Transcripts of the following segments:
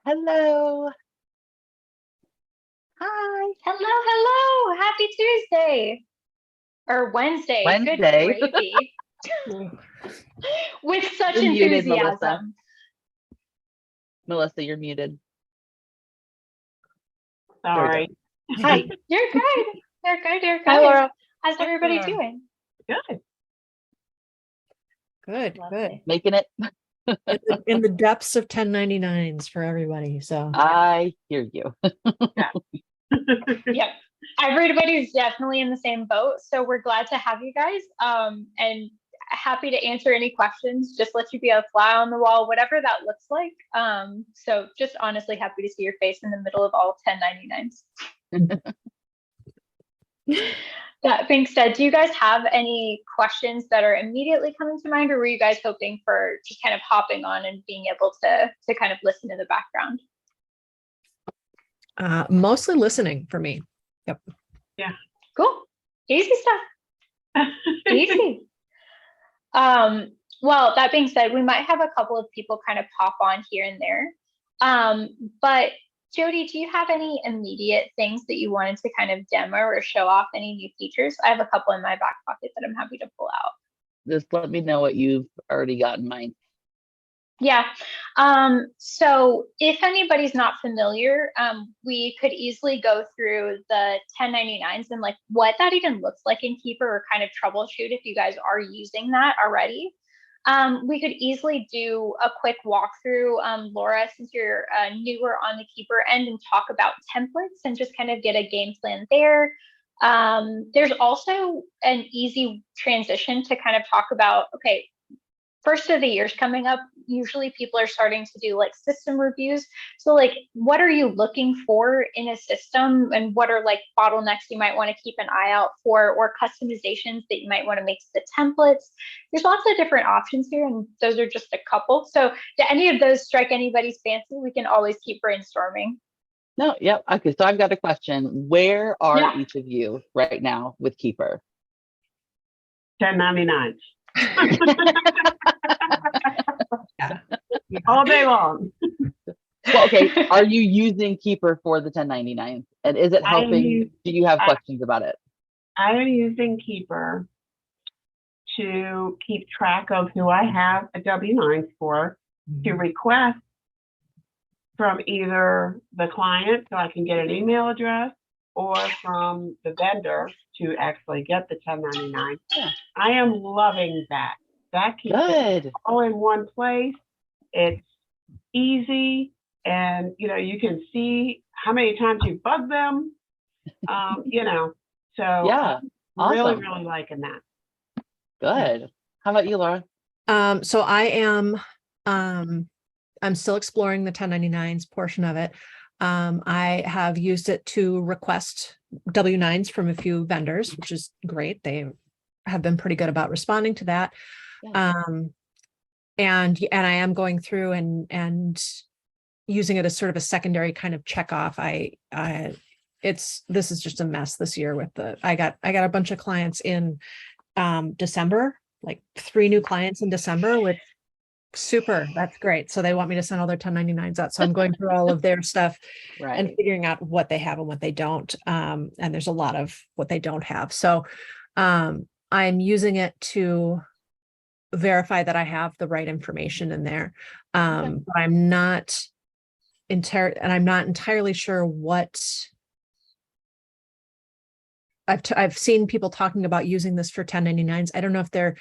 Hello. Hi. Hello, hello. Happy Tuesday or Wednesday. Good Wednesday. gravy. With such You're muted, Melissa. enthusiasm. Melissa, you're muted. Sorry. Hi. You're good. You're good. You're good. Hi, Laura. How's everybody Laura. doing? Good. Good. Lovely. Making it. In the depths of 1099s for everybody. So I hear you. Yep. Everybody's definitely in the same boat. So we're glad to have you guys. And happy to answer any questions. Just let you be a fly on the wall, whatever that looks like. So just honestly happy to see your face in the middle of all 1099s. That being said, do you guys have any questions that are immediately coming to mind, or were you guys hoping for just kind of hopping on and being able to kind of listen to the background? mostly listening for me. Yep. Yeah. Cool. Easy stuff. Easy. Well, that being said, we might have a couple of people kind of pop on here and there. But Jody, do you have any immediate things that you wanted to kind of demo or show off, any new features? I have a couple in my back pocket that I'm happy to pull out. Just let me know what you've already got in mind. Yeah. So if anybody's not familiar, we could easily go through the 1099s and like what that even looks like in Keeper, or kind of troubleshoot if you guys are using that already. We could easily do a quick walkthrough, Laura, since you're newer on the Keeper end, and talk about templates and just kind of get a game plan there. There's also an easy transition to kind of talk about, okay, first of the year's coming up. Usually people are starting to do like system reviews. So like, what are you looking for in a system, and what are like bottlenecks you might want to keep an eye out for, or customizations that you might want to make to the templates? There's lots of different options here, and those are just a couple. So do any of those strike anybody's fancy? We can always keep brainstorming. No, yep. Okay, so I've got a question. Where are Yeah. each of you right now with Keeper? 1099. All day long. Well, okay, are you using Keeper for the 1099s? And is it helping? Do you have questions about it? I am using Keeper to keep track of who I have a W-9 for, to request from either the client so I can get an email address, or from the vendor to actually get the 1099. Yeah. I am loving that. That keeps it Good. all in one place. It's easy, and you can see how many times you bug them. So Yeah. I'm really, Awesome. really liking that. Good. How about you, Laura? So I am, I'm still exploring the 1099s portion of it. I have used it to request W-9s from a few vendors, which is great. They have been pretty good about responding to that. Yeah. And I am going through and using it as sort of a secondary kind of check off. This is just a mess this year with I got a bunch of clients in December, like 3 new clients in December, with super, that's great. So they want me to send all their 1099s out. So I'm going through all of their stuff and Right. figuring out what they have and what they don't. And there's a lot of what they don't have. So I'm using it to verify that I have the right information in there. But I'm not entirely sure what I've seen people talking about using this for 1099s. I don't know if they're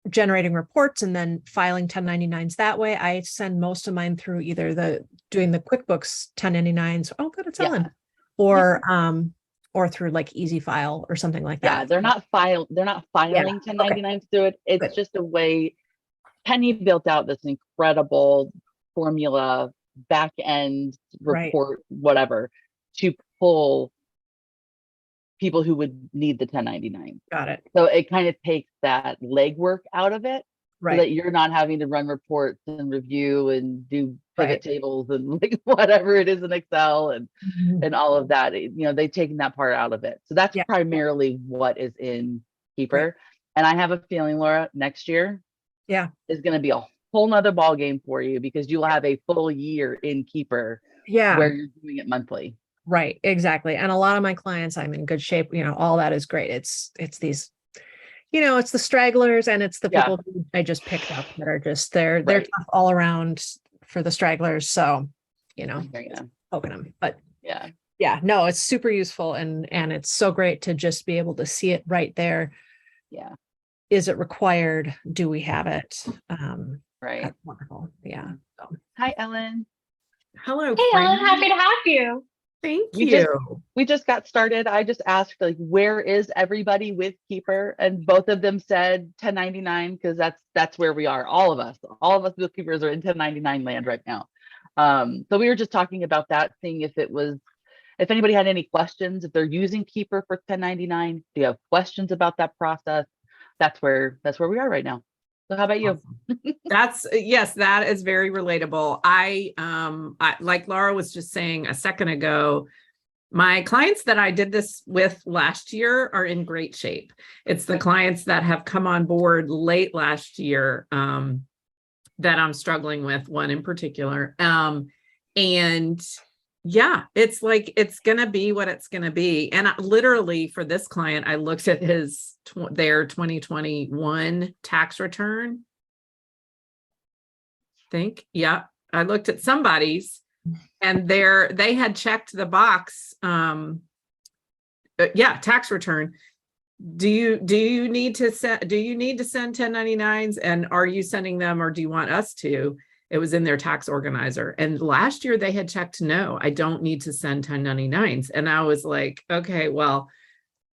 generating reports and then filing 1099s that way. I send most of mine through either doing the QuickBooks 1099s. Oh, good, it's Ellen. Or through like Easy File or something like that. Yeah, they're not filing 1099s through it. It's just a way. Penny built out this incredible formula, back end report, whatever, to pull people who would need the 1099. Got it. So it kind of takes that legwork out of it, right? So that you're not having to run reports and review and do pivot tables and like whatever it is in Excel and all of that. They've taken that part out of it. So that's primarily what is in Keeper. And I have a feeling, Laura, next year is going to be a whole nother ball game for you because you'll have a full year in Keeper Yeah. where you're doing it monthly. Right, exactly. And a lot of my clients, I'm in good shape, all that is great. It's these, it's the stragglers and it's the Yeah. people who I just picked up that are just, they're Right. tough all around for the stragglers. So, Yeah. poking them, but Yeah. no, it's super useful. And it's so great to just be able to see it right there. Yeah. Is it required? Do we have it? Right. That's wonderful. Yeah. So. Hi, Ellen. Hello, Hey, Ellen, friend. happy to have you. Thank We you. We just got started. I just asked, like, where is everybody with Keeper? And both of them said 1099 because that's where we are. All of us with Keepers are in 1099 land right now. So we were just talking about that, seeing if anybody had any questions, if they're using Keeper for 1099, do you have questions about that process? That's where we are right now. So how about you? Yes, that is very relatable. I like Laura was just saying a second ago, my clients that I did this with last year are in great shape. It's the clients that have come on board late last year that I'm struggling with, one in particular. And yeah, it's like, it's going to be what it's going to be. And literally for this client, I looked at their 2021 tax return. I looked at somebody's and they had checked the box. Tax return. Do you need to send 1099s, and are you sending them, or do you want us to? It was in their tax organizer. And last year they had checked, no, I don't need to send 1099s. And I was like, okay, well,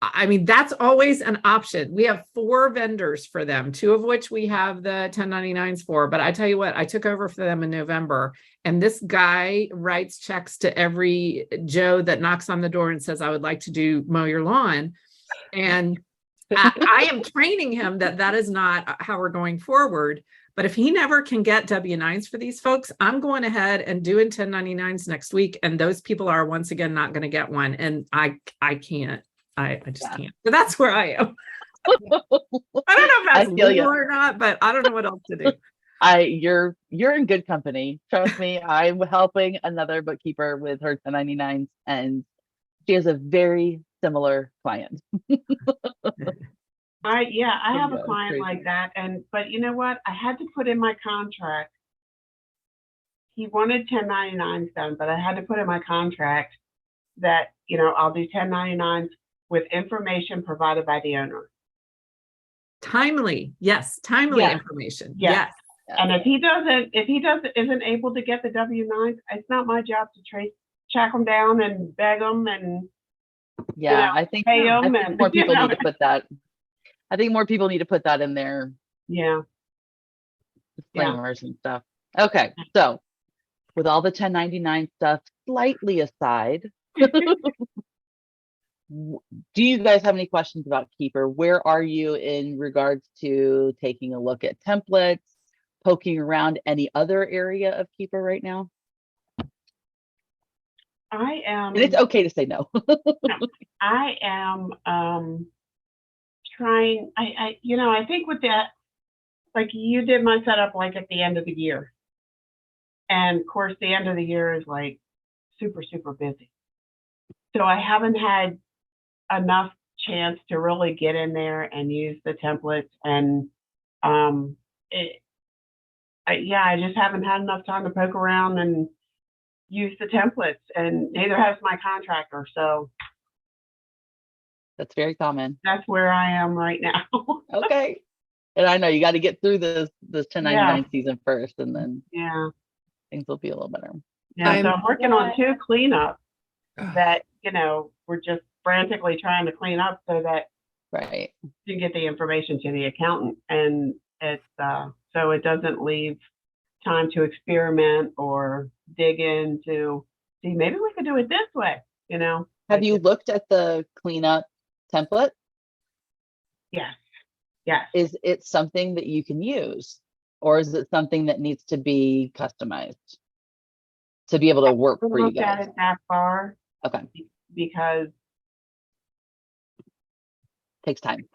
I mean, that's always an option. We have 4 vendors for them, 2 of which we have the 1099s for. But I tell you what, I took over for them in November, and this guy writes checks to every Joe that knocks on the door and says, I would like to mow your lawn. And I am training him that is not how we're going forward. But if he never can get W-9s for these folks, I'm going ahead and doing 1099s next week. And those people are once again not going to get one. And I can't. I just can't. So that's where I am. I don't know if that's legal or not, but I don't know what else to do. You're in good company. Trust me, I'm helping another bookkeeper with her 1099s, and she has a very similar client. I have a Yeah, client crazy. like that, but you know what? I had to put in my contract. He wanted 1099s done, but I had to put in my contract that, I'll do 1099s with information provided by the owner. Timely information. Yes. And if he isn't able to get the W-9s, it's not my job to track them down and beg them and I think pay them. more people need to put that. I think more people need to put that in their disclaimers and stuff. Okay, so with all the 1099 stuff slightly aside, do you guys have any questions about Keeper? Where are you in regards to taking a look at templates, poking around any other area of Keeper right now? I am. And it's okay to say no. I am trying. I think with that, like you did my setup like at the end of the year, and of course the end of the year is like super, super busy. So I haven't had enough chance to really get in there and use the templates, and I just haven't had enough time to poke around and use the templates, and neither has my contractor. So That's very common. that's where I am right now. Okay. And I know you got to get through this 1099 season first, and then things will be a little better. Yeah, so I'm working on 2 cleanups that, we're just frantically trying to clean up so that you get the information to the accountant, and it's so it doesn't leave time to experiment or dig into, see, maybe we could do it this way, Have you looked at the cleanup template? Yes. Is it something that you can use, or is it something that needs to be customized to be able to work for you guys? At it that far. Okay. Because Takes time.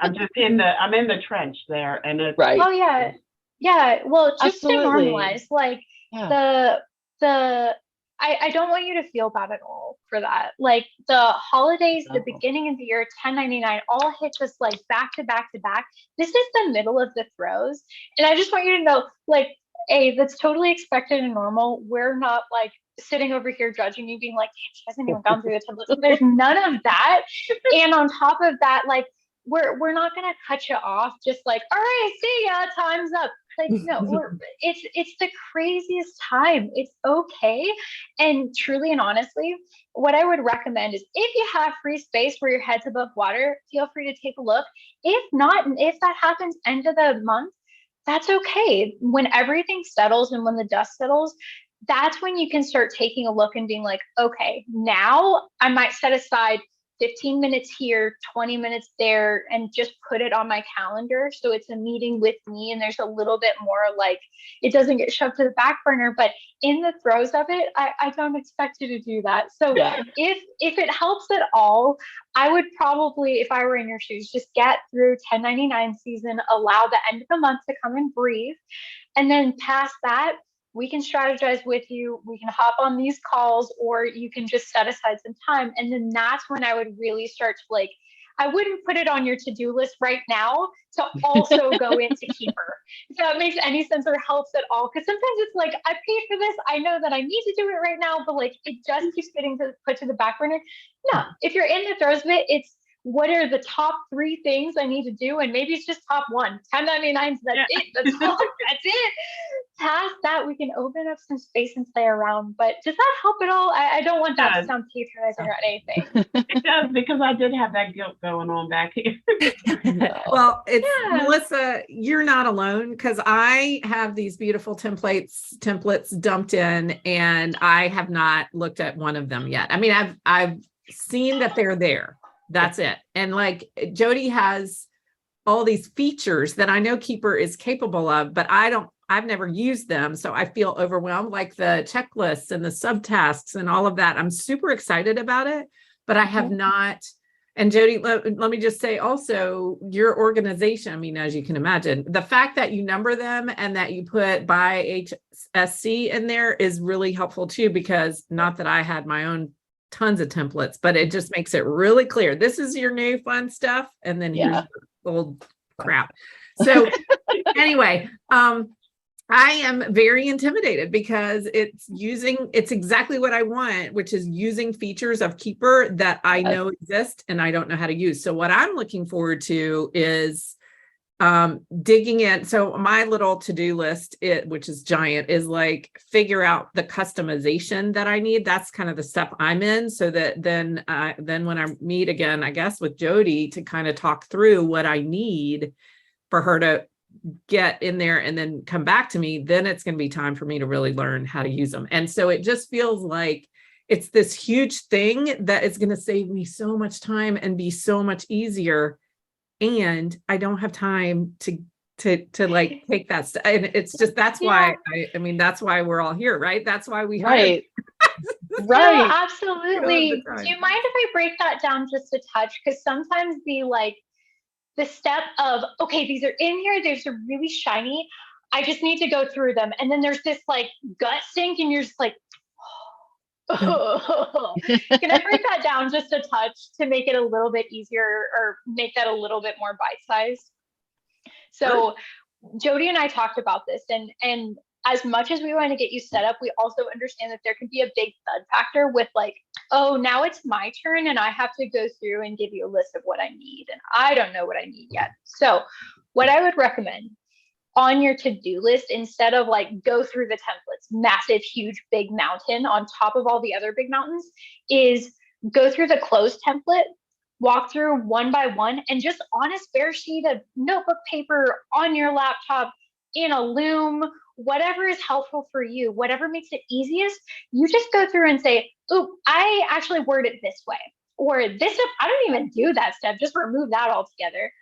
I'm in the trench there, and it's Right. Oh yeah. Yeah, well, just to Absolutely. normalize, like Yeah. I don't want you to feel bad at all for that. Like the holidays, the No. beginning of the year, 1099 all hits us like back to back to back. This is the middle of the throes. And I just want you to know, like, A, that's totally expected and normal. We're not like sitting over here judging you, being like, "Damn, she hasn't even gone through the templates." There's none of that. And on top of that, like we're not gonna cut you off just like, all right, see ya, time's up. Like, no, it's the craziest time. It's okay. And truly and honestly, what I would recommend is if you have free space where your head's above water, feel free to take a look. If not, and if that happens end of the month, that's okay. When everything settles and when the dust settles, that's when you can start taking a look and being like, okay, now I might set aside 15 minutes here, 20 minutes there, and just put it on my calendar. So it's a meeting with me and there's a little bit more like it doesn't get shoved to the back burner. But in the throes of it, I don't expect you to do that. So Yeah. if it helps at all, I would probably, if I were in your shoes, just get through 1099 season, allow the end of the month to come and breathe. And then past that, we can strategize with you. We can hop on these calls, or you can just set aside some time. And then that's when I would really start to like, I wouldn't put it on your to-do list right now to also go into Keeper. If that makes any sense or helps at all. Because sometimes it's like, I paid for this. I know that I need to do it right now, but like it just keeps getting put to the back burner. No, if you're in the throes of it, it's what are the top 3 things I need to do? And maybe it's just top 1, 1099s. That's it. That's it. Past that, we can open up some space and play around. But does that help at all? I don't want that to sound patronizing or anything. It does, because I did have that guilt going on back here. Well, it's Yeah. Melissa, you're not alone, because I have these beautiful templates dumped in, and I have not looked at one of them yet. I mean, I've seen that they're there. That's it. And like Jody has all these features that I know Keeper is capable of, but I've never used them. So I feel overwhelmed, like the checklists and the subtasks and all of that. I'm super excited about it, but I have not. And Jody, let me just say also, your organization, I mean, as you can imagine, the fact that you number them and that you put by HSC in there is really helpful too, because not that I had my own tons of templates, but it just makes it really clear. This is your new fun stuff. And then here's the old crap. So anyway, I am very intimidated because it's exactly what I want, which is using features of Keeper that I know exist and I don't know how to use. So what I'm looking forward to is digging in. So my little to-do list, which is giant, is like figure out the customization that I need. That's kind of the step I'm in, so that then when I meet again, I guess with Jody, to kind of talk through what I need for her to get in there and then come back to me, then it's going to be time for me to really learn how to use them. And so it just feels like it's this huge thing that is going to save me so much time and be so much easier. And I don't have time to like take that stuff. And it's just, that's why I mean, that's why we're all here, right? That's why we hired. Right. No, absolutely. Do you mind if I break that down just a touch? Because sometimes the step of, okay, these are in here, these are really shiny, I just need to go through them. And then there's this like gut sink and you're just like, oh. Can I break that down just a touch to make it a little bit easier or make that a little bit more bite-sized? So Jody and I talked about this, and as much as we want to get you set up, we also understand that there can be a big thud factor with like, oh, now it's my turn and I have to go through and give you a list of what I need. And I don't know what I need yet. So what I would recommend on your to-do list, instead of like go through the templates, massive, huge, big mountain on top of all the other big mountains, is go through the closed template, walk through one by one, and just on a spare sheet of notebook paper, on your laptop, in a Loom, whatever is helpful for you, whatever makes it easiest, you just go through and say, oh, I actually word it this way. Or this stuff, I don't even do that stuff, just remove that altogether.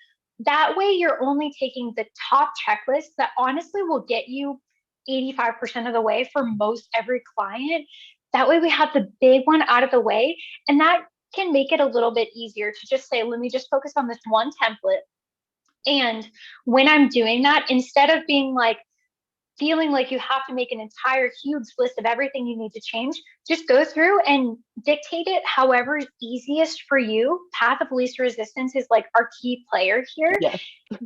That way you're only taking the top checklists that honestly will get you 85% of the way for most every client. That way we have the big one out of the way, and that can make it a little bit easier to just say, let me just focus on this one template And when I'm doing that, instead of being like, feeling like you have to make an entire huge list of everything you need to change, just go through and dictate it however is easiest for you. Path of least resistance is like our key player here. Yes.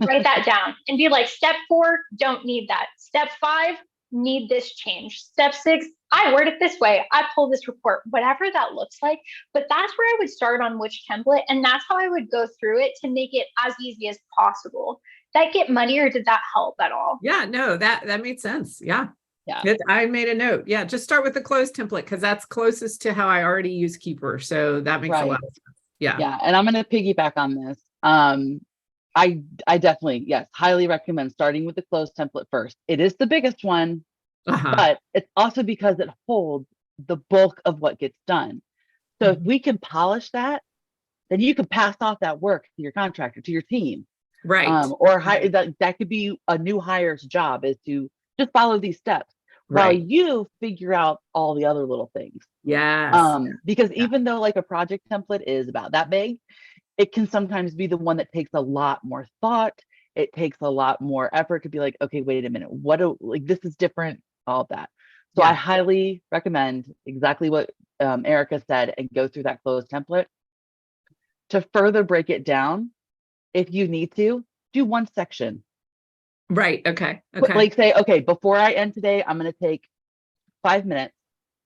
Write that down and be like, step 4, don't need that. Step 5, need this change. Step 6, I word it this way. I pull this report, whatever that looks like. But that's where I would start on which template. And that's how I would go through it to make it as easy as possible. That get muddy, or did that help at all? Yeah, no, that made sense. Yeah. Yeah. I made a note. Yeah, just start with the closed template because that's closest to how I already use Keeper. So that makes a lot of sense. Yeah. Yeah. And I'm going to piggyback on this. I definitely, yes, highly recommend starting with the closed template first. It is the biggest one, Uh-huh. but it's also because it holds the bulk of what gets done. So if we can polish that, then you can pass off that work to your contractor, to your team. Right. Or that could be a new hire's job, is to just follow these steps while Right. you figure out all the other little things. Yes. Because Yeah. even though like a project template is about that big, it can sometimes be the one that takes a lot more thought. It takes a lot more effort to be like, okay, wait a minute, like this is different, all of that. So I Yeah. highly recommend exactly what Erica said, and go through that closed template. To further break it down, if you need to, do one section. Right. Okay. But, Okay. like say, okay, before I end today, I'm going to take 5 minutes.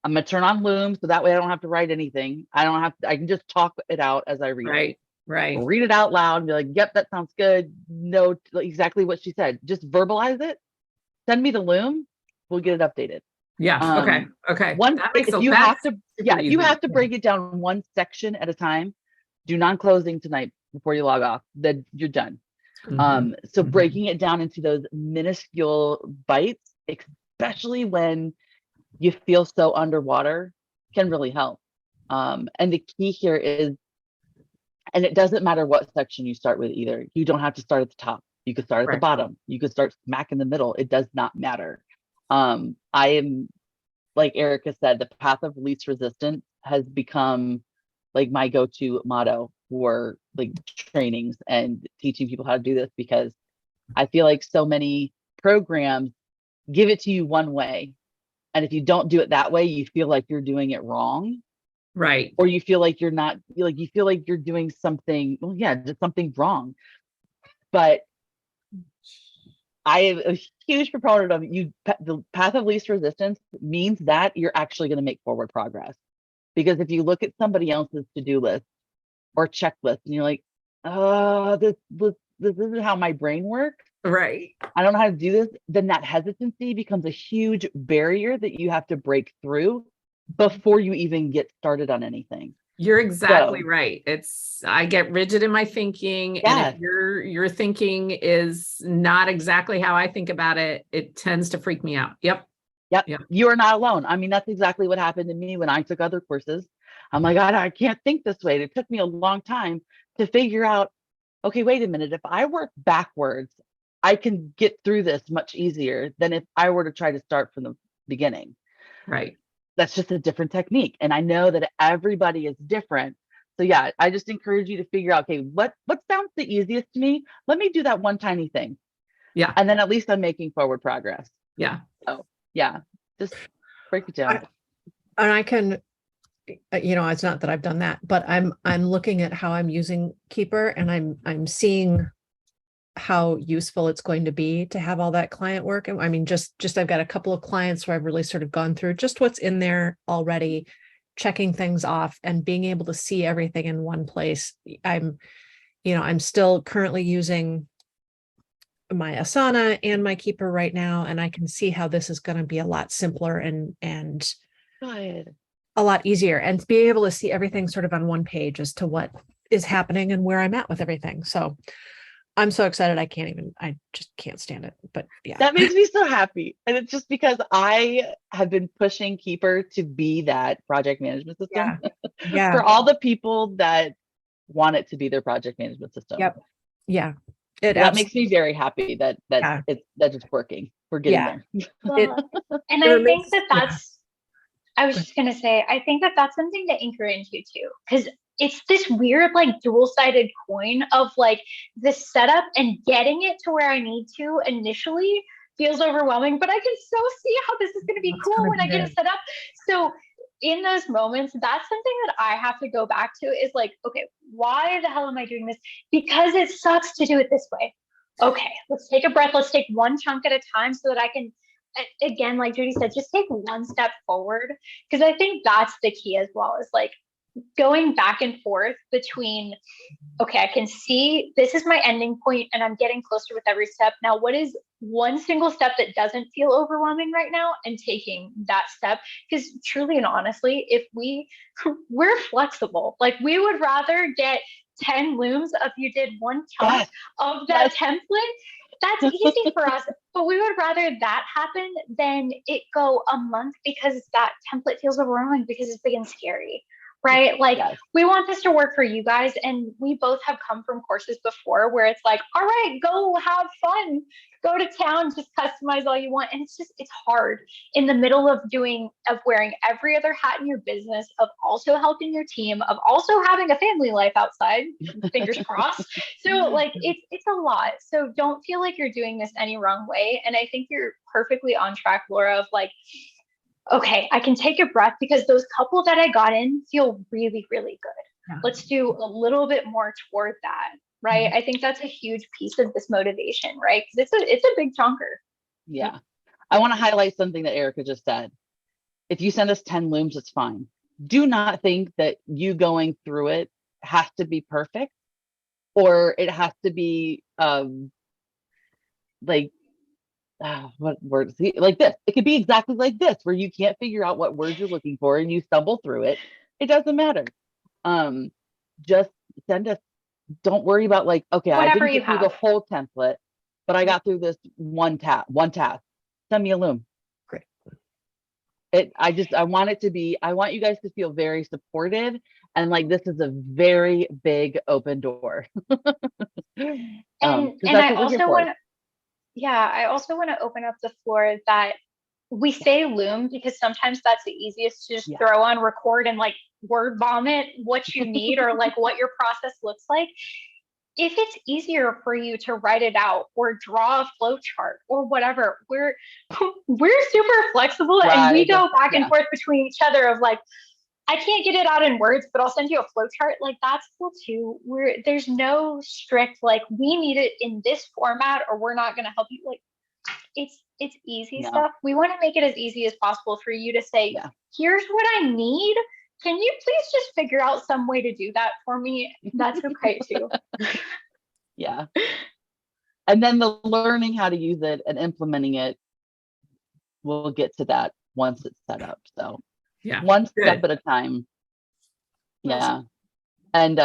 I'm going to turn on Loom, so that way I don't have to write anything. I can just talk it out as I read it. Right. Right. Read it out loud and be like, yep, that sounds good. No, exactly what she said. Just verbalize it. Send me the Loom. We'll get it updated. Yeah. Okay. Okay. One, That makes if a- you that's have to, super you easy. have to break it down one section at a time. Do non-closing tonight before you log off. Then you're done. So Mhm. breaking it down into those minuscule bites, especially when you feel so underwater, can really help. And the key here is, and it doesn't matter what section you start with either. You don't have to start at the top. You could start at the Right. bottom. You could start smack in the middle. It does not matter. I am, like Erica said, the path of least resistance has become like my go-to motto for like trainings and teaching people how to do this, because I feel like so many programs give it to you one way. And if you don't do it that way, you feel like you're doing it wrong, Right. or you feel like you're not, like you feel like you're doing something, well, yeah, just something wrong. But I am a huge proponent of the path of least resistance means that you're actually going to make forward progress. Because if you look at somebody else's to-do list or checklist and you're like, oh, this isn't how my brain works, Right. I don't know how to do this, then that hesitancy becomes a huge barrier that you have to break through before you even get started on anything. You're exactly So- right. I get rigid in my thinking. And Yes. if your thinking is not exactly how I think about it, it tends to freak me out. Yep. Yep. Yep. You are not alone. I mean, that's exactly what happened to me when I took other courses. I'm like, God, I can't think this way. It took me a long time to figure out, okay, wait a minute. If I work backwards, I can get through this much easier than if I were to try to start from the beginning. Right. That's just a different technique. And I know that everybody is different. So yeah, I just encourage you to figure out, okay, what sounds the easiest to me? Let me do that one tiny thing. Yeah. And then at least I'm making forward progress. Yeah. So yeah, just break it down. And I can, it's not that I've done that, but I'm looking at how I'm using Keeper, and I'm seeing how useful it's going to be to have all that client work. And I mean, just I've got a couple of clients where I've really sort of gone through just what's in there already, checking things off and being able to see everything in one place. I'm still currently using my Asana and my Keeper right now, and I can see how this is going to be a lot simpler and Good. a lot easier, and being able to see everything sort of on one page as to what is happening and where I'm at with everything. So I'm so excited. I just can't stand it, but yeah. That makes me so happy. And it's just because I have been pushing Keeper to be that project management system Yeah. for all the people that want it to be their project management system. Yep. Yeah. That makes me very happy that Yeah. it's working. We're getting Yeah. there. And It I remains- think that's I was just gonna say, I think that that's something to anchor into too, because it's this weird, like, dual-sided coin of like the setup and getting it to where I need to initially feels overwhelming, but I can so see how this is gonna be It's cool gonna when be I get it good. set up. So in those moments, that's something that I have to go back to is like, okay, why the hell am I doing this? Because it sucks to do it this way. Okay, let's take a breath. Let's take one chunk at a time so that I can, again, like Judy said, just take one step forward. Because I think that's the key as well, is like going back and forth between, okay, I can see this is my ending point and I'm getting closer with every step. Now, what is one single step that doesn't feel overwhelming right now, and taking that step? Because truly and honestly, if we're flexible, like we would rather get 10 looms if you did one chunk Yes. of that Yes. template. That's easy for us, but we would rather that happen than it go a month because that template feels overwhelming because it's big and scary. Right? Like, Yes. we want this to work for you guys. And we both have come from courses before where it's like, all right, go have fun, go to town, just customize all you want. And it's hard in the middle of wearing every other hat in your business, of also helping your team, of also having a family life outside, fingers crossed. So like, it's a lot. So don't feel like you're doing this any wrong way. And I think you're perfectly on track, Laura, of like, okay, I can take a breath because those couple that I got in feel really, really good. Yeah. Let's do a little bit more toward that, right? I think that's a huge piece of this motivation, right? Because it's a big chunker. Yeah. I want to highlight something that Erica just said. If you send us 10 looms, it's fine. Do not think that you going through it has to be perfect, or it has to be like what words like this. It could be exactly like this, where you can't figure out what words you're looking for and you stumble through it. It doesn't matter. Just send us. Don't worry about like, okay, I Whatever didn't you get through the have. whole template, but I got through this one task. Send me a loom. Great. I want you guys to feel very supported, and like this is a very big open door. And Because and that's I what we're here also for. want to, yeah, I also want to open up the floor that we say loom because sometimes that's the easiest to just Yeah. throw on record and like word vomit what you need or like what your process looks like. If it's easier for you to write it out or draw a flow chart or whatever, we're super flexible and we Right. go back and Yeah. forth between each other of like, I can't get it out in words, but I'll send you a flow chart. Like, that's cool too. There's no strict like we need it in this format or we're not going to help you. Like, it's easy No. stuff. We want to make it as easy as possible for you to say, Yeah. here's what I need. Can you please just figure out some way to do that for me? That's okay too. Yeah. And then the learning how to use it and implementing it, we'll get to that once it's set up. So Yeah. one step Good. at a time. Yeah. And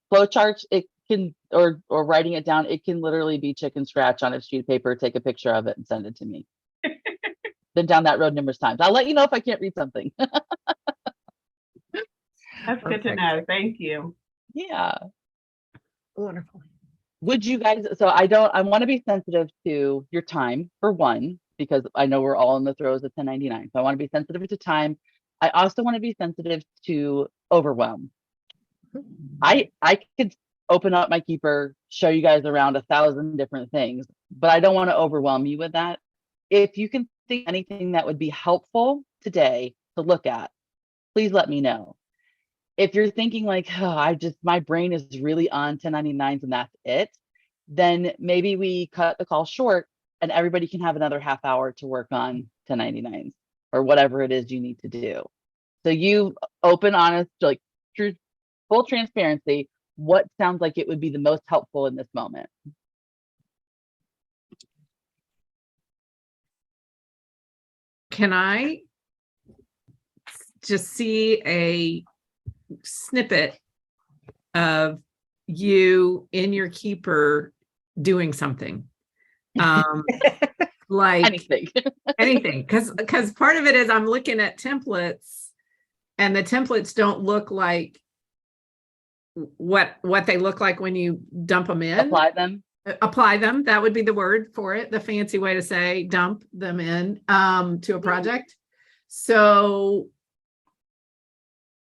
flow charts, it can, or writing it down, it can literally be chicken scratch on a sheet of paper, take a picture of it and send it to me. Been down that road numerous times. I'll let you know if I can't read something. That's good to Perfect. know. Thank you. Yeah. Wonderful. Would you guys, so I want to be sensitive to your time for one, because I know we're all in the throes of 1099. So I want to be sensitive to time. I also want to be sensitive to overwhelm. I could open up my Keeper, show you guys around 1,000 different things, but I don't want to overwhelm you with that. If you can think anything that would be helpful today to look at, please let me know. If you're thinking like, oh, my brain is really on 1099s and that's it, then maybe we cut the call short and everybody can have another half hour to work on 1099s or whatever it is you need to do. So you open, honest, like true, full transparency, what sounds like it would be the most helpful in this moment? Can I just see a snippet of you in your Keeper doing something? Like Anything. anything, because part of it is I'm looking at templates and the templates don't look like what they look like when you dump them in. Apply them. That would be the word for it. The fancy way to say dump them in to a project. So,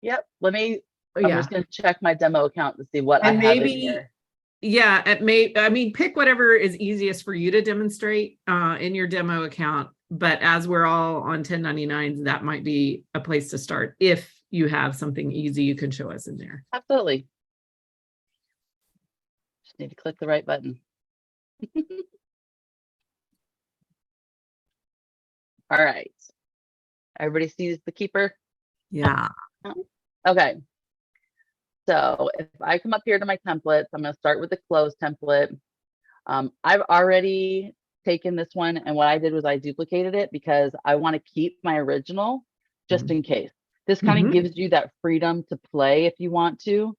Yep. I'm yeah, just gonna check my demo account to see what I and have in maybe, here. yeah, I mean, pick whatever is easiest for you to demonstrate in your demo account. But as we're all on 1099s, that might be a place to start if you have something easy you can show us in there. Absolutely. Just need to click the right button. All right. Everybody sees the keeper? Yeah. Okay. So if I come up here to my templates, I'm going to start with the close template. I've already taken this one, and what I did was I duplicated it because I want to keep my original just in case. This kind of gives you that freedom to play if you want to,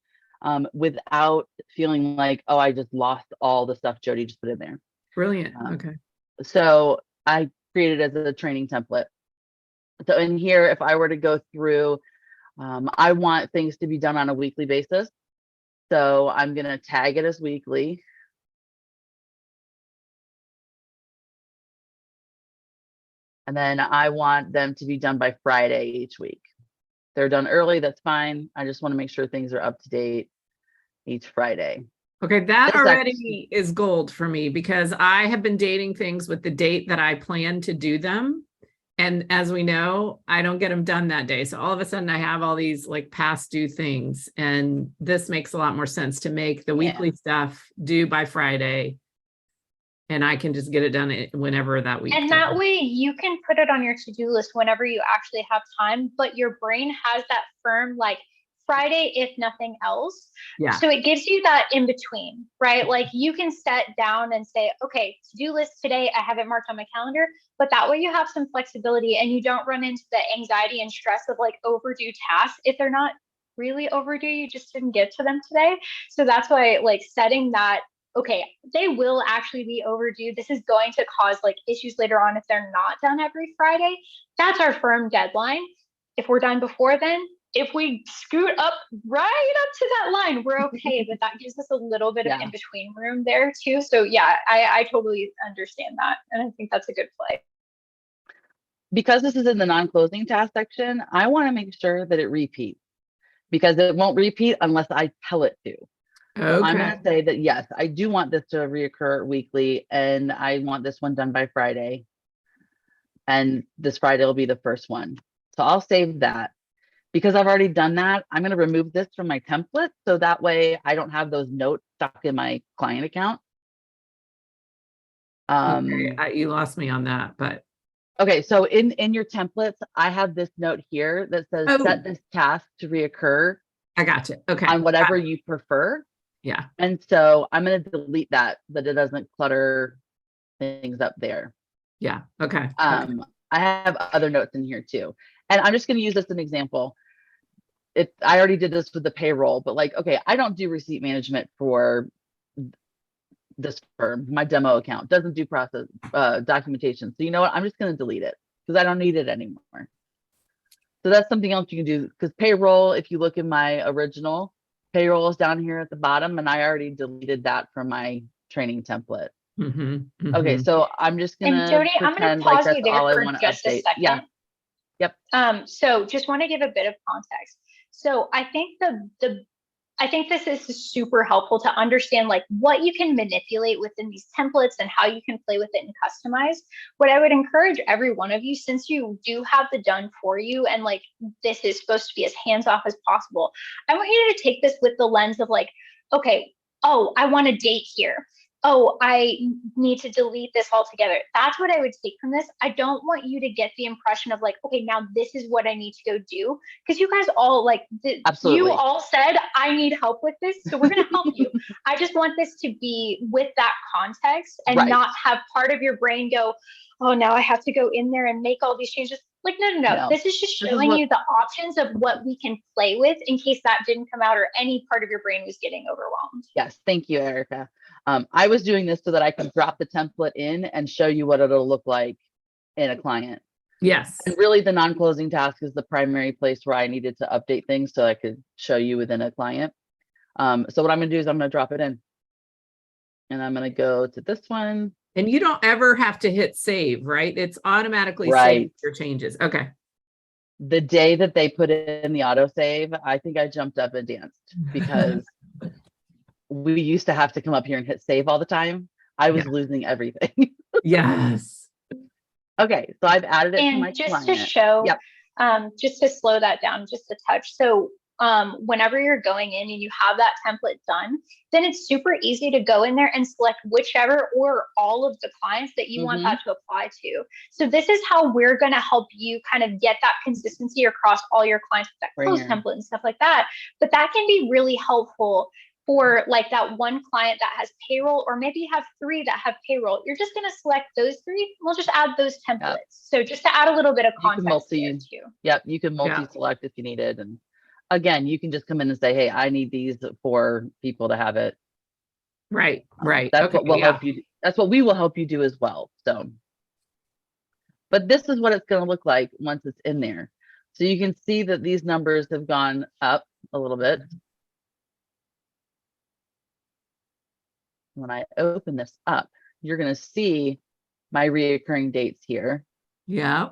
without feeling like, oh, I just lost all the stuff Jody just put in there. Brilliant. Okay. So I created it as a training template. So in here, if I were to go through, I want things to be done on a weekly basis. So I'm going to tag it as weekly. And then I want them to be done by Friday each week. They're done early, that's fine. I just want to make sure things are up to date each Friday. Okay, that This already is gold for me because I have been dating things with the date that I plan to do them. And as we know, I don't get them done that day. So all of a sudden I have all these like past due things. And this makes a lot more sense to make the weekly stuff due by Friday. And I can just get it done whenever that week. And that way you can put it on your to-do list whenever you actually have time, but your brain has that firm, like Friday, if nothing else. Yeah. So it gives you that in between, right? Like you can set down and say, okay, to-do list today, I have it marked on my calendar, but that way you have some flexibility and you don't run into the anxiety and stress of like overdue tasks. If they're not really overdue, you just didn't get to them today. So that's why like setting that, okay, they will actually be overdue. This is going to cause like issues later on if they're not done every Friday. That's our firm deadline. If we're done before then, if we scoot up right up to that line, we're okay, but that gives us a little bit of in-between room there too. So yeah, I totally understand that. And I think that's a good play. Because this is in the non-closing task section, I want to make sure that it repeats because it won't repeat unless I tell it to. So I'm going to say that, yes, I do want this to reoccur weekly and I want this one done by Friday. And this Friday will be the first one. So I'll save that. Because I've already done that, I'm going to remove this from my template. So that way I don't have those notes stuck in my client account. Okay, you lost me on that, but. Okay, so in your templates, I have this note here that says set this task to reoccur. I got you. Okay. On whatever you prefer. Yeah. And so I'm going to delete that it doesn't clutter things up there. Yeah. Okay. I have other notes in here too. And I'm just going to use this as an example. I already did this with the payroll, but like, okay, I don't do receipt management for this firm. My demo account doesn't do process documentation. So you know what? I'm just going to delete it because I don't need it anymore. So that's something else you can do because payroll, if you look in my original, payroll is down here at the bottom and I already deleted that from my training template. Okay, so I'm just going to Jody, I'm going to pause you there for just a second. Yeah. Yep. So just want to give a bit of context. So I think I think this is super helpful to understand like what you can manipulate within these templates and how you can play with it and customize. What I would encourage every one of you, since you do have the done for you and like this is supposed to be as hands-off as possible, I want you to take this with the lens of like, okay, oh, I want a date here. Oh, I need to delete this altogether. That's what I would take from this. I don't want you to get the impression of like, okay, now this is what I need to go do. Because you guys all like, you all said, I need help with this. So we're going to help you. I just want this to be with that context and not have part of your brain go, oh, now I have to go in there and make all these changes. Like, no. This is just showing you the options of what we can play with in case that didn't come out or any part of your brain was getting overwhelmed. Yes. Thank you, Erica. I was doing this so that I can drop the template in and show you what it'll look like in a client. Yes. And really the non-closing task is the primary place where I needed to update things so I could show you within a client. So what I'm going to do is I'm going to drop it in. And I'm going to go to this one. And you don't ever have to hit save, right? It's automatically saved your changes. Okay. The day that they put in the autosave, I think I jumped up and danced because we used to have to come up here and hit save all the time. I was Yeah. losing everything. Yes. Okay, so I've added it to my And just to client. show, Yep. just to slow that down just a touch. So whenever you're going in and you have that template done, then it's super easy to go in there and select whichever or all of the clients that you want that to apply to. So this is how we're going to help you kind of get that consistency across all your clients with that Right close here. template and stuff like that. But that can be really helpful for like that one client that has payroll, or maybe you have 3 that have payroll. You're just going to select those 3. We'll just add those templates. So just to add a little bit of You can context there too. Yep, you can multi-select if you needed. And again, you can just come in and say, hey, I need these for people to have it. Right. Right. That's Okay. what we'll Yeah. help you. That's what we will help you do as well. So, but this is what it's going to look like once it's in there. So you can see that these numbers have gone up a little bit. When I open this up, you're going to see my reoccurring dates here. Yeah.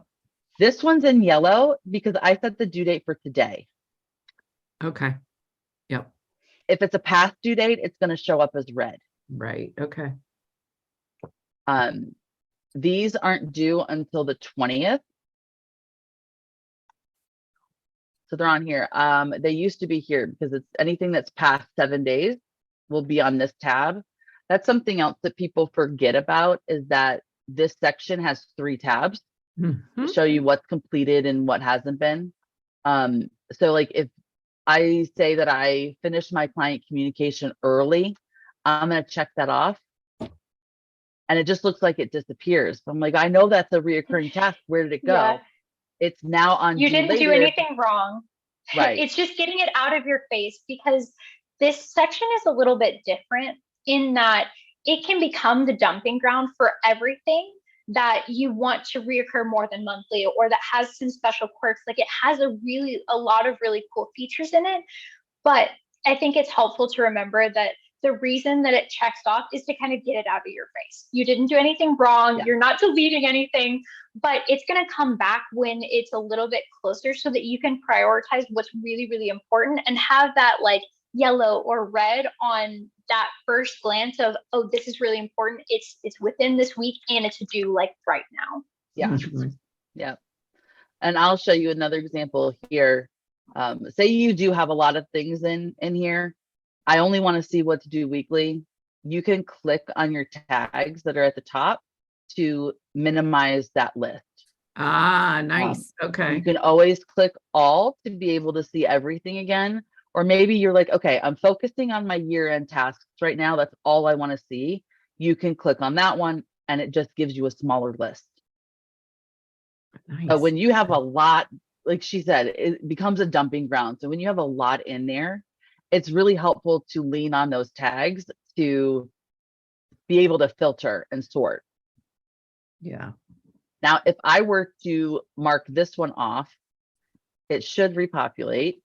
This one's in yellow because I set the due date for today. Okay. Yep. If it's a past due date, it's going to show up as red. Right. Okay. These aren't due until the 20th. So they're on here. They used to be here because it's anything that's past 7 days will be on this tab. That's something else that people forget about, is that this section has 3 tabs Mhm. to show you what's completed and what hasn't been. So like if I say that I finished my client communication early, I'm going to check that off. And it just looks like it disappears. I'm like, I know that's a reoccurring task. Where did it go? Yeah. It's now on You due didn't do later. anything wrong. Right. It's just getting it out of your face, because this section is a little bit different in that it can become the dumping ground for everything that you want to reoccur more than monthly, or that has some special quirks. Like it has a lot of really cool features in it. But I think it's helpful to remember that the reason that it checks off is to kind of get it out of your face. You didn't do anything wrong. Yeah. You're not deleting anything, but it's going to come back when it's a little bit closer, so that you can prioritize what's really, really important and have that like yellow or red on that first glance of, oh, this is really important. It's within this week and it's due like right now. Yeah. Mhm. Yeah. And I'll show you another example here. Say you do have a lot of things in here. I only want to see what's due weekly. You can click on your tags that are at the top to minimize that list. Ah, nice. Okay. You can always click all to be able to see everything again. Or maybe you're like, okay, I'm focusing on my year-end tasks right now. That's all I want to see. You can click on that one and it just gives you a smaller list. Nice. But when you have a lot, like she said, it becomes a dumping ground. So when you have a lot in there, it's really helpful to lean on those tags to be able to filter and sort. Yeah. Now, if I were to mark this one off, it should repopulate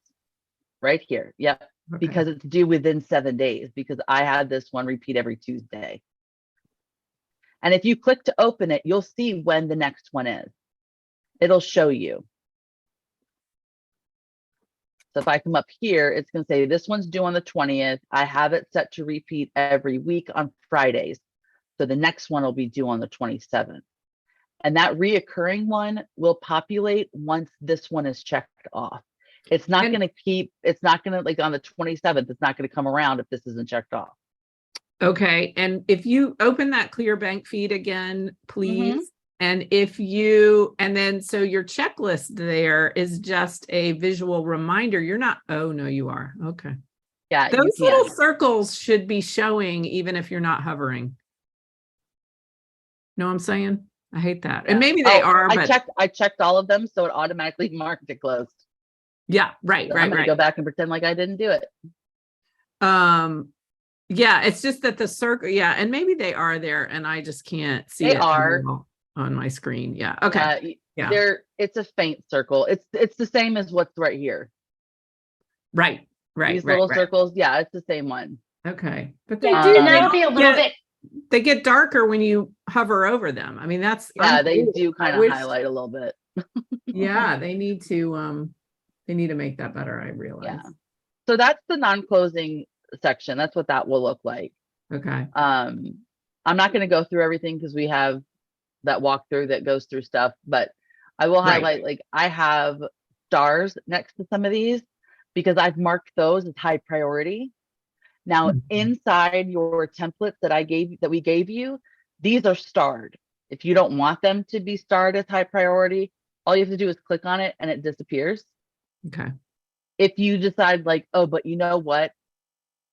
right here. Yep. Okay. Because it's due within 7 days, because I had this one repeat every Tuesday. And if you click to open it, you'll see when the next one is. It'll show you. So if I come up here, it's going to say this one's due on the 20th. I have it set to repeat every week on Fridays. So the next one will be due on the 27th. And that reoccurring one will populate once this one is checked off. It's not going to keep, it's not going to, like on the 27th, it's not going to come around if this isn't checked off. Okay. And if you open that ClearBank feed again, please. And if you, and then so your checklist there is just a visual reminder. You're not, oh no, you are. Okay. Yeah. Those little circles should be showing even if you're not hovering. Know what I'm saying? I hate that. And maybe they are, but I checked all of them, so it automatically marked it closed. yeah, right, So right, I'm gonna right. go back and pretend like I didn't do it. Yeah, it's just that the circle, yeah, and maybe they are there and I just can't see They it are on my screen. Yeah. Okay. Yeah. It's a faint circle. It's the same as what's right here. Right. These little circles, yeah, it's the same one. Okay. But they Yeah, do, and that'll be a little bit. they get darker when you hover over them. I mean, that's Yeah, they uncool. do kind I of wish- highlight a little bit. Yeah, they need to make that better, I realize. Yeah. So that's the non-closing section. That's what that will look like. Okay, I'm not going to go through everything because we have that walkthrough that goes through stuff, but I will Right. highlight, like, I have stars next to some of these because I've marked those as high priority. Now, Mhm. inside your templates that we gave you, these are starred. If you don't want them to be starred as high priority, all you have to do is click on it and it disappears. Okay, If you decide, like, oh, but you know what?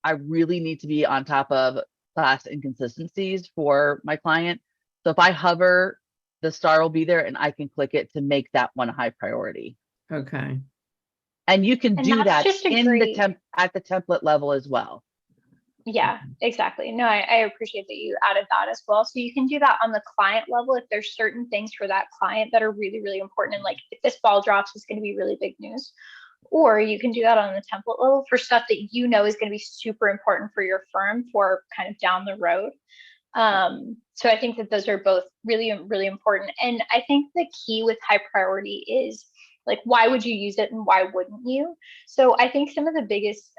I really need to be on top of class inconsistencies for my client. So if I hover, the star will be there and I can click it to make that one a high priority. okay, And you can And do that's that just a in the great, at the template level as well. yeah, exactly. No, I appreciate that you added that as well. So you can do that on the client level if there's certain things for that client that are really, really important. And like if this ball drops, it's going to be really big news. Or you can do that on the template level for stuff that you know is going to be super important for your firm for kind of down the road. So I think that those are both really, really important. And I think the key with high priority is like, why would you use it and why wouldn't you? So I think some of the biggest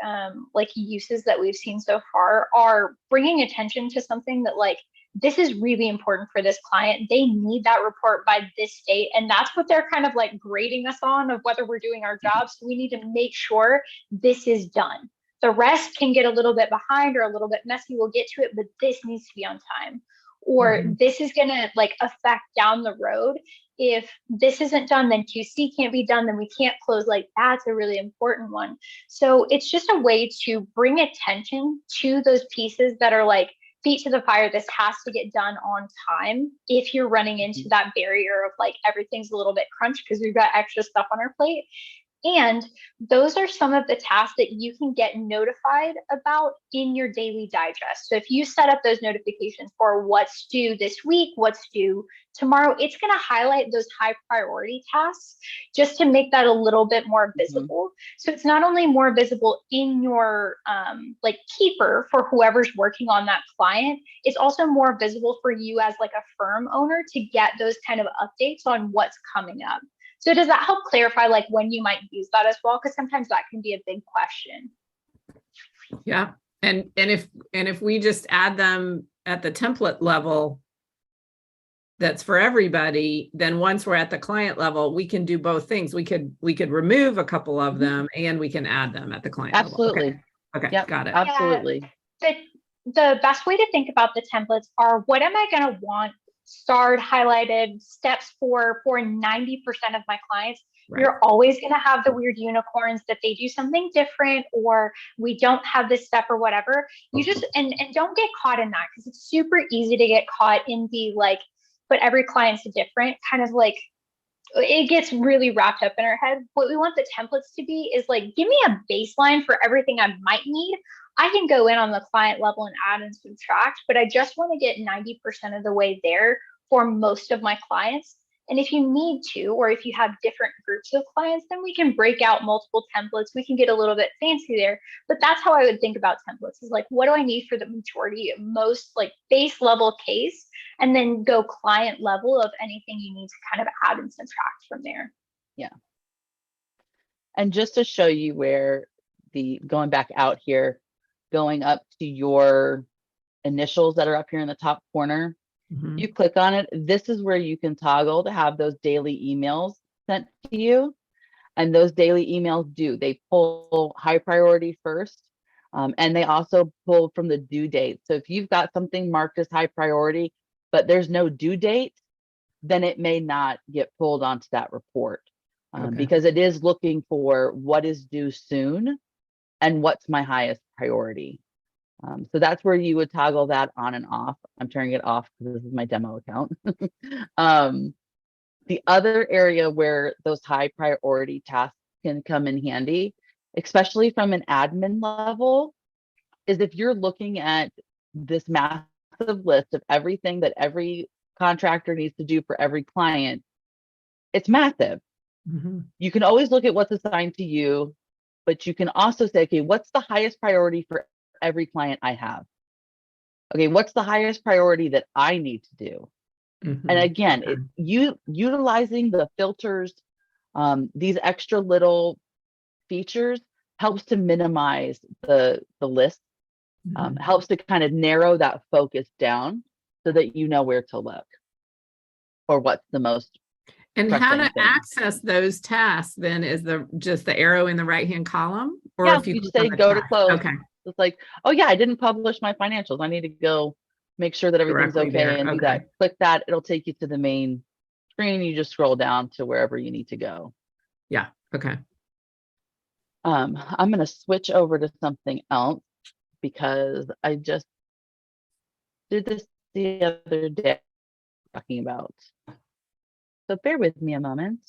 like uses that we've seen so far are bringing attention to something that like, this is really important for this client. They need that report by this date. And that's what they're kind of like grading us on of whether we're doing our jobs. So we need to make sure this is done. The rest can get a little bit behind or a little bit messy. We'll get to it, but this needs to be on time. Or Mhm. this is going to like affect down the road. If this isn't done, then QC can't be done, then we can't close. Like that's a really important one. So it's just a way to bring attention to those pieces that are like feet to the fire. This has to get done on time if you're running into that barrier of like everything's a little bit crunched because we've got extra stuff on our plate. And those are some of the tasks that you can get notified about in your daily digest. So if you set up those notifications for what's due this week, what's due tomorrow, it's going to highlight those high priority tasks just to make that a little bit more visible. So it's not only more visible in your like keeper for whoever's working on that client, it's also more visible for you as like a firm owner to get those kind of updates on what's coming up. So does that help clarify like when you might use that as well? Because sometimes that can be a big question. Yeah. And if we just add them at the template level, that's for everybody, then once we're at the client level, we can do both things. We could remove a couple of them and we can add them at the client level. Absolutely. Okay, Yep, got it. absolutely. Yeah, the best way to think about the templates are what am I going to want starred, highlighted, steps for 90% of my clients. Right. You're always going to have the weird unicorns that they do something different or we don't have this step or whatever. You just and don't get caught in that because it's super easy to get caught in the like, but every client's different kind of like it gets really wrapped up in our head. What we want the templates to be is like, give me a baseline for everything I might need. I can go in on the client level and add and subtract, but I just want to get 90% of the way there for most of my clients. And if you need to, or if you have different groups of clients, then we can break out multiple templates. We can get a little bit fancy there, but that's how I would think about templates is like, what do I need for the majority, most like base level case, and then go client level of anything you need to kind of add and subtract from there. Yeah. And just to show you where going back out here, going up to your initials that are up here in the top corner, Mhm. you click on it. This is where you can toggle to have those daily emails sent to you. And those daily emails they pull high priority first. And they also pull from the due date. So if you've got something marked as high priority, but there's no due date, then it may not get pulled onto that report Okay. because it is looking for what is due soon and what's my highest priority. So that's where you would toggle that on and off. I'm turning it off because this is my demo account. The other area where those high priority tasks can come in handy, especially from an admin level, is if you're looking at this massive list of everything that every contractor needs to do for every client, it's massive. Mhm. You can always look at what's assigned to you, but you can also say, okay, what's the highest priority for every client I have? Okay, what's the highest priority that I need to do? And Mhm. again, utilizing the filters, these extra little features helps to minimize the list, Mhm. helps to kind of narrow that focus down so that you know where to look or what's the most And how pressing to thing. access those tasks then is just the arrow in the right-hand column? Or Yeah, if you you click just on say the go to task? close. Okay, It's like, oh yeah, I didn't publish my financials. I need to go make sure that everything's directly okay there. and do Okay. that. Click that. It'll take you to the main screen. You just scroll down to wherever you need to go. Yeah, okay. I'm going to switch over to something else because I just did this the other day talking about. So bear with me a moment.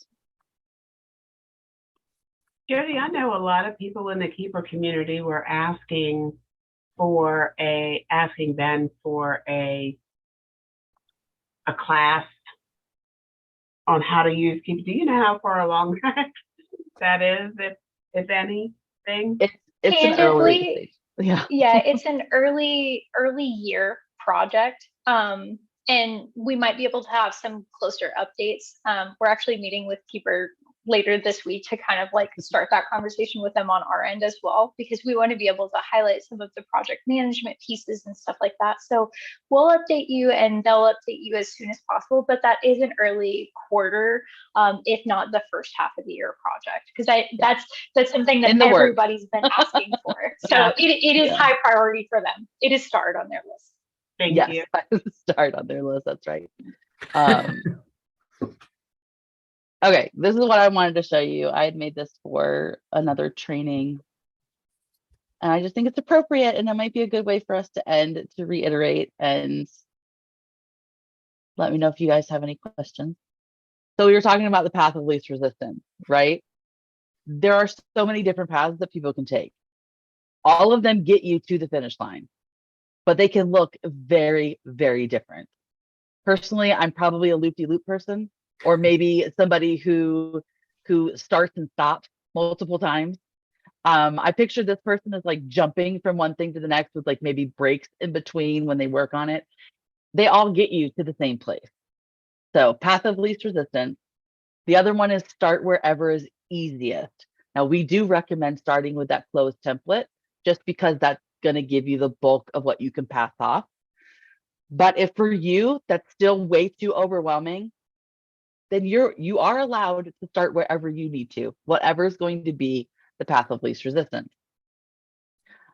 Jody, I know a lot of people in the Keeper community were asking Ben for a class on how to use Keeper. Do you know how far along that is, if anything? It's an early Candidly, stage. Yeah. yeah, it's an early year project. And we might be able to have some closer updates. We're actually meeting with Keeper later this week to kind of like start that conversation with them on our end as well, because we want to be able to highlight some of the project management pieces and stuff like that. So we'll update you and they'll update you as soon as possible, but that is an early quarter, if not the first half of the year project, because that's something that In the works. everybody's been asking for. So Yeah. it is Yeah. high priority for them. It is starred on their list. Thank Yes, you. start on their list. That's right. Okay, this is what I wanted to show you. I had made this for another training. And I just think it's appropriate and it might be a good way for us to end, to reiterate and let me know if you guys have any questions. So we were talking about the path of least resistance, right? There are so many different paths that people can take. All of them get you to the finish line, but they can look very, very different. Personally, I'm probably a loop-de-loop person, or maybe somebody who starts and stops multiple times. I picture this person as like jumping from one thing to the next with like maybe breaks in between when they work on it. They all get you to the same place. So path of least resistance. The other one is start wherever is easiest. Now we do recommend starting with that closed template just because that's going to give you the bulk of what you can pass off. But if for you that's still way too overwhelming, then you are allowed to start wherever you need to, whatever is going to be the path of least resistance.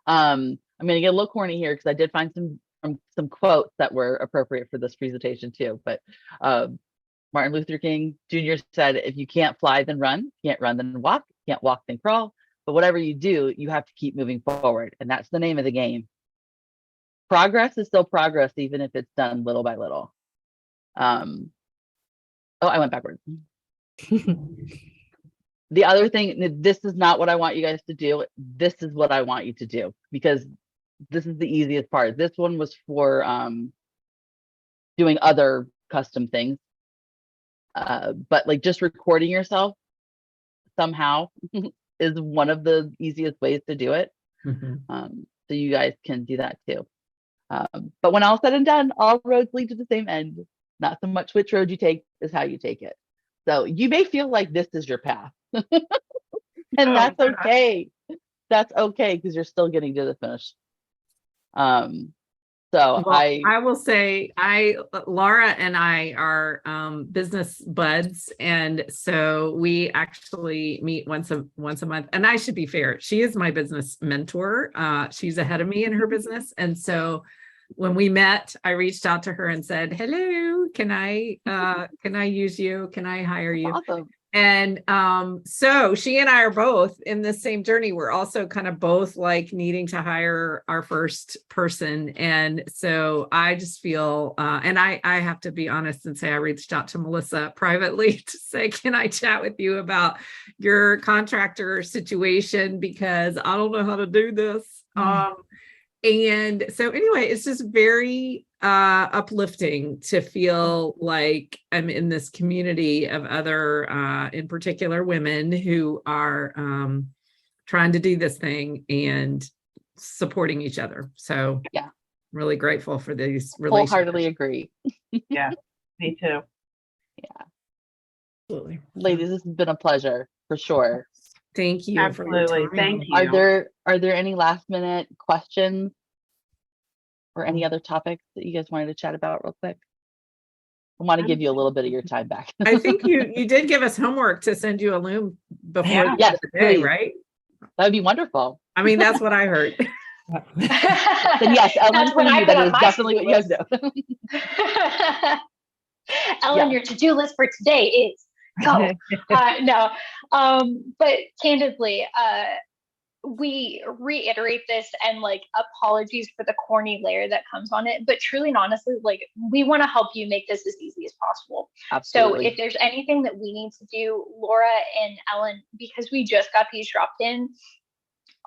I'm going to get a little corny here because I did find some quotes that were appropriate for this presentation too. But Martin Luther King Jr. said, if you can't fly, then run. Can't run, then walk. Can't walk, then crawl. But whatever you do, you have to keep moving forward. And that's the name of the game. Progress is still progress, even if it's done little by little. Oh, I went backwards. The other thing, this is not what I want you guys to do. This is what I want you to do, because this is the easiest part. This one was for doing other custom things. But like just recording yourself somehow is one of the easiest ways to do it. Mhm. So you guys can do that too. But when all said and done, all roads lead to the same end. Not so much which road you take is how you take it. So you may feel like this is your path. And that's okay. That's okay, because you're still getting to the finish. So Well, I will say Laura and I are business buds, and so we actually meet once a month. And I should be fair, she is my business mentor. She's ahead of me in her business, and so when we met, I reached out to her and said, "Hello, can I use you? Can I hire you?" awesome. And so she and I are both in the same journey. We're also kind of both like needing to hire our first person. And so I just feel, and I have to be honest and say, I reached out to Melissa privately to say, can I chat with you about your contractor situation? Because I don't know how to do this. And so anyway, it's just very uplifting to feel like I'm in this community of other, in particular, women who are trying to do this thing and supporting each other. So yeah, really grateful for these relationships. wholeheartedly agree. Yeah. Me too. Absolutely. Ladies, this has been a pleasure for sure. Thank you for your Absolutely. time. Thank you. Are there any last minute questions or any other topics that you guys wanted to chat about real quick? I want to give you a little bit of your time back. I think you did give us homework to send you a loom before the end Yes, of the day, please. right? That would be wonderful. I mean, that's what I heard. Then yes, Ellen, That's for what I you, put that on is my definitely what you have to-do to do. Ellen, Yeah. your to-do list for today is go. No, but candidly, we reiterate this and like apologies for the corny layer that comes on it, but truly and honestly, like we want to help you make this as easy as possible. Absolutely. So if there's anything that we need to do, Laura and Ellen, because we just got these dropped in,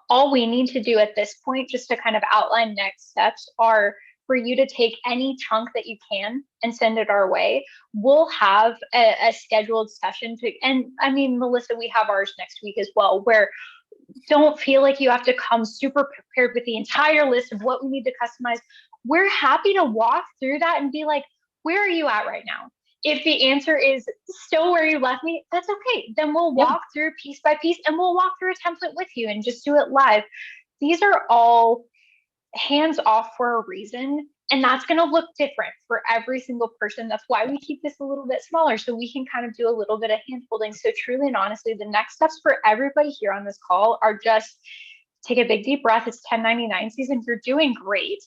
all we need to do at this point, just to kind of outline next steps, are for you to take any chunk that you can and send it our way. We'll have a scheduled session to, and I mean, Melissa, we have ours next week as well, where don't feel like you have to come super prepared with the entire list of what we need to customize. We're happy to walk through that and be like, where are you at right now? If the answer is still where you left me, that's okay. Then we'll walk through piece by piece and we'll walk through a template with you and just do it live. These are all hands off for a reason. And that's going to look different for every single person. That's why we keep this a little bit smaller, so we can kind of do a little bit of hand holding. So truly and honestly, the next steps for everybody here on this call are just take a big deep breath. It's 1099 season. You're doing great.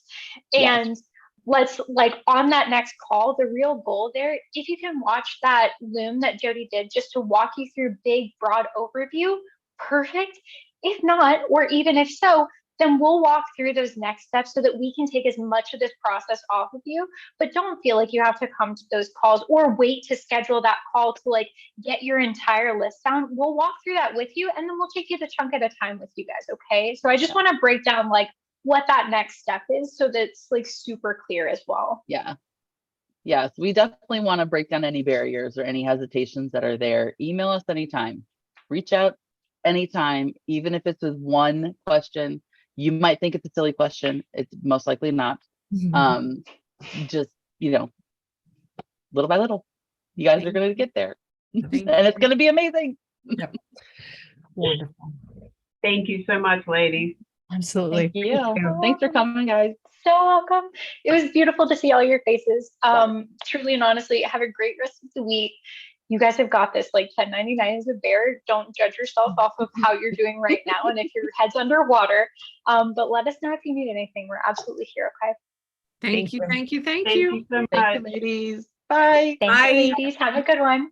Yes. And let's, like, on that next call, the real goal there, if you can watch that Loom that Jody did just to walk you through big, broad overview, perfect. If not, or even if so, then we'll walk through those next steps so that we can take as much of this process off of you. But don't feel like you have to come to those calls or wait to schedule that call to like get your entire list down. We'll walk through that with you, and then we'll take you the chunk at a time with you guys. Okay. So I just want to break down like what that next step is so that it's like super clear as well. Yeah. Yes, we definitely want to break down any barriers or any hesitations that are there. Email us anytime. Reach out anytime, even if it's with one question. You might think it's a silly question. It's most likely not. Just, little by little, you guys are going to get there. And it's going to be amazing. Wonderful. Thank you so much, ladies. Absolutely. Thank you. Thanks for coming, guys. So welcome. It was beautiful to see all your faces. Truly and honestly, have a great rest of the week. You guys have got this. Like 1099 is a bear. Don't judge yourself off of how you're doing right now and if your head's underwater. But let us know if you need anything. We're absolutely here. Okay. Thank you. Thank you so much. Thank you, ladies. Bye. Thanks, Bye. ladies. Have a good one.